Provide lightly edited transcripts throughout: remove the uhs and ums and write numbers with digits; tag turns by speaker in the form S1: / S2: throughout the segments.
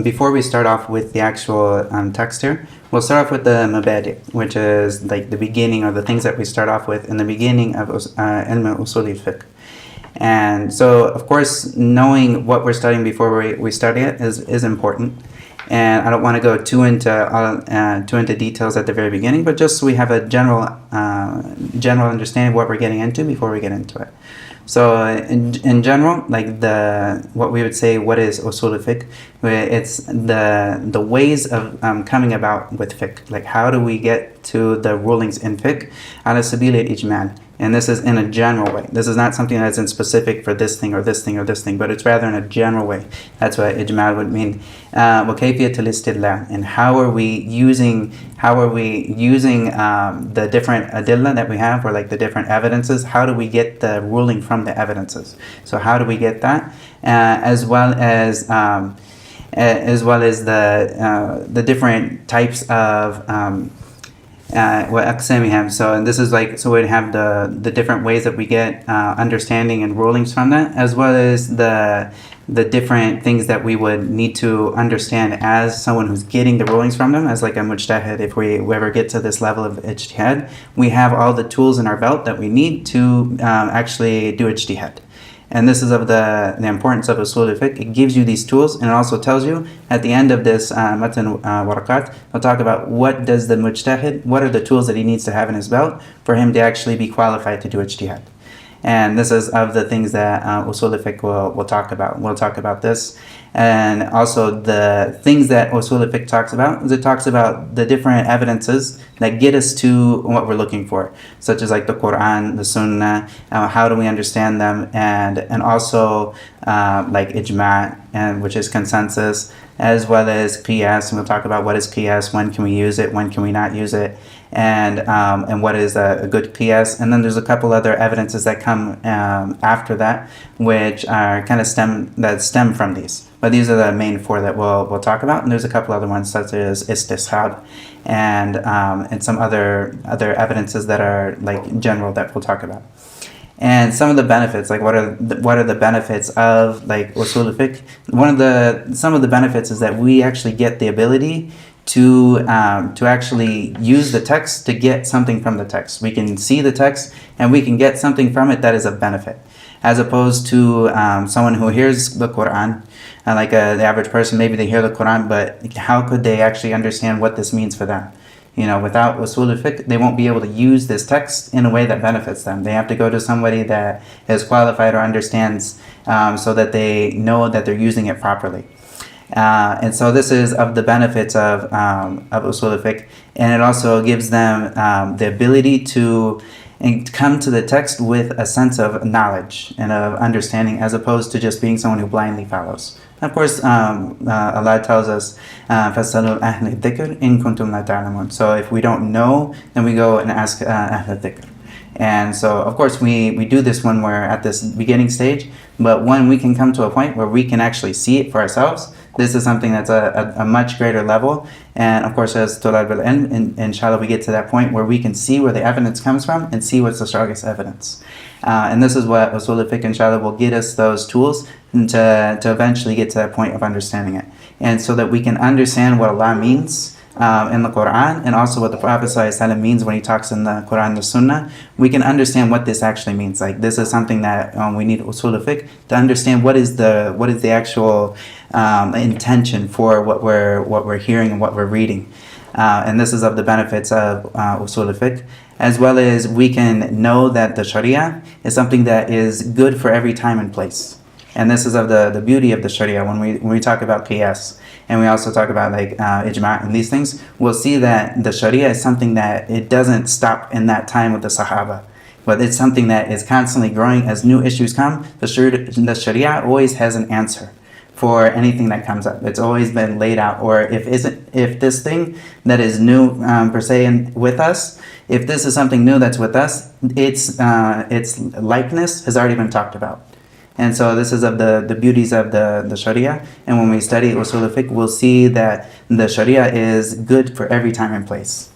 S1: Before we start off with the actual text here, we'll start off with the mabadi, which is like the beginning or the things that we start off with in the beginning of ilm Usul al-Fiqh. And so, of course, knowing what we're studying before we study it is important. And I don't want to go too into details at the very beginning, but just so we have a general understanding of what we're getting into before we get into it. So in general, like what we would say, what is Usul al-Fiqh? It's the ways of coming about with fiqh. Like how do we get to the rulings in fiqh? Ala sabil al-ijmal. And this is in a general way. This is not something that's in specific for this thing or this thing or this thing, but it's rather in a general way. That's what ijmal would mean. وَكَيْفِيَةُ الْإِسْتِدْلَالِ. And how are we using the different adillah that we have, or like the different evidences? How do we get the ruling from the evidences? So how do we get that? As well as the different types of so, and this is like, so we'd have the different ways that we get understanding and rulings from that, as well as the different things that we would need to understand as someone who's getting the rulings from them, as like a mujtahid. If we ever get to this level of ijtihad, we have all the tools in our belt that we need to actually do ijtihad. And this is of the importance of Usul al-Fiqh. It gives you these tools, and it also tells you at the end of this matan warakat, we'll talk about what does the mujtahid, what are the tools that he needs to have in his belt for him to actually be qualified to do ijtihad. And this is of the things that Usul al-Fiqh will talk about. We'll talk about this. And also the things that Usul al-Fiqh talks about is it talks about the different evidences that get us to what we're looking for, such as like the Quran, the Sunnah, how do we understand them, and also like ijma', and which is consensus, as well as qiyas. And we'll talk about what is qiyas, when can we use it, when can we not use it, and what is a good qiyas. And then there's a couple other evidences that come after that, which are kind of stem from these. But these are the main four that we'll talk about, and there's a couple other ones such as istishab and some other evidences that are like general that we'll talk about. And some of the benefits, like what are the benefits of like Usul al-Fiqh? Some of the benefits is that we actually get the ability to actually use the text to get something from the text. We can see the text and we can get something from it that is of benefit, as opposed to someone who hears the Quran, like the average person, maybe they hear the Quran, but how could they actually understand what this means for them? Without Usul al-Fiqh, they won't be able to use this text in a way that benefits them. They have to go to somebody that is qualified or understands, so that they know that they're using it properly. And so this is of the benefits of Usul al-Fiqh, and it also gives them the ability to come to the text with a sense of knowledge and of understanding, as opposed to just being someone who blindly follows. Of course, Allah tells us, فَاسْأَلُوا أَهْلَ الذِّكْرِ إِن كُنْتُمْ لَا تَعْلَمُونَ. So if we don't know, then we go and ask أهل الذِّكْر. And so, of course, we do this when we're at this beginning stage, but when we can come to a point where we can actually see it for ourselves, this is something that's a much greater level. And of course, as Tulab al-Ilm, inshallah, we get to that point where we can see where the evidence comes from and see what's the strongest evidence. And this is what Usul al-Fiqh, inshallah, will get us those tools to eventually get to that point of understanding it. And so that we can understand what Allah means in the Quran, and also what the Prophet ﷺ means when he talks in the Quran and the Sunnah. We can understand what this actually means. Like, this is something that we need Usul al-Fiqh to understand what is the actual intention for what we're hearing and what we're reading. And this is of the benefits of Usul al-Fiqh, as well as we can know that the Sharia is something that is good for every time and place. And this is of the beauty of the Sharia. When we talk about qiyas, and we also talk about like ijma' and these things, we'll see that the Sharia is something that it doesn't stop in that time with the Sahaba, but it's something that is constantly growing as new issues come. The Sharia always has an answer for anything that comes up. It's always been laid out. Or if this thing that is new per se with us, if this is something new that's with us, its likeness has already been talked about. And so this is of the beauties of the Sharia. And when we study Usul al-Fiqh, we'll see that the Sharia is good for every time and place.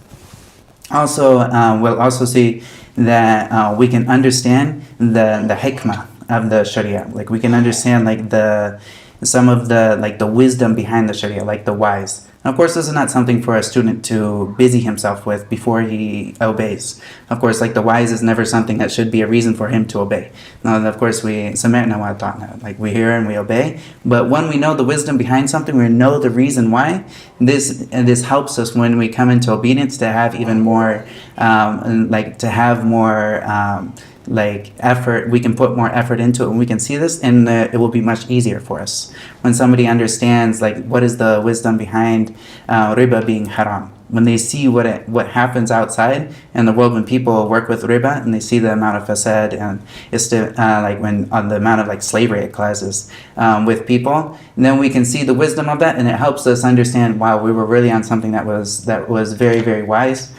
S1: Also, we'll also see that we can understand the hikmah of the Sharia. Like, we can understand like the some of the wisdom behind the Sharia, like the whys. And of course, this is not something for a student to busy himself with before he obeys. Of course, like the whys is never something that should be a reason for him to obey. Now, of course, we سمعنا وأطعنا, like we hear and we obey. But when we know the wisdom behind something, we know the reason why. This helps us when we come into obedience to have even more, effort. We can put more effort into it, and we can see this, and it will be much easier for us when somebody understands what is the wisdom behind riba being haram. When they see what happens outside in the world when people work with riba, and they see the amount of fasad and the amount of slavery it causes with people, and then we can see the wisdom of that, and it helps us understand, wow, we were really on something that was very, very wise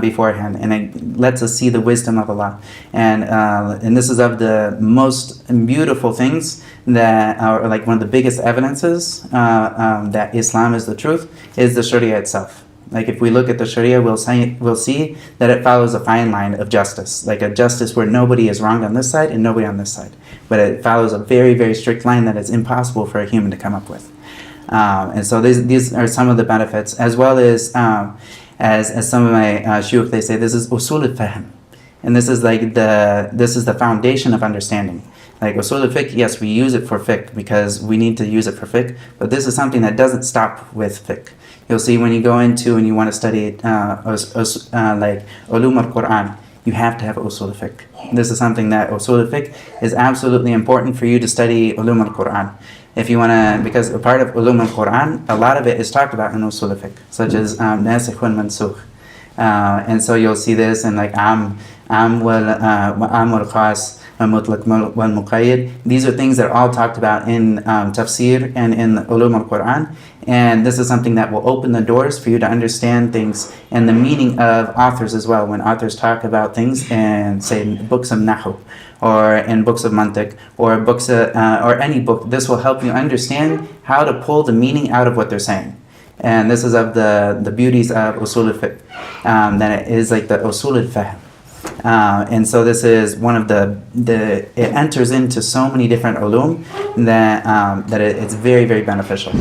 S1: beforehand, and it lets us see the wisdom of Allah. And this is of the most beautiful things that are one of the biggest evidences that Islam is the truth, is the Sharia itself. If we look at the Sharia, we'll see that it follows a fine line of justice, like a justice where nobody is wrong on this side and nobody on this side. But it follows a very, very strict line that is impossible for a human to come up with. And so these are some of the benefits, as well as some of my shuyukh, they say this is Usul al-Fahm. And this is the foundation of understanding. Usul al-Fiqh, yes, we use it for fiqh because we need to use it for fiqh, but this is something that doesn't stop with fiqh. You'll see when you go into and you want to study ulum al-Quran, you have to have usul al-Fiqh. This is something that usul al-Fiqh is absolutely important for you to study ulum al-Quran. If you want to, because a part of ulum al-Quran, a lot of it is talked about in usul al-Fiqh, such as nasikh wal mansukh. And so you'll see this in am wal khas, mutlaq wal muqayyad. These are things that are all talked about in tafsir and in ulum al-Quran. And this is something that will open the doors for you to understand things and the meaning of authors as well. When authors talk about things and say books of nahu, or in books of mantiq, or books or any book, this will help you understand how to pull the meaning out of what they're saying. And this is of the beauties of usul al-fiqh, that it is like the usul al-fahm. And so this is one of it enters into so many different ulum that it's very, very beneficial.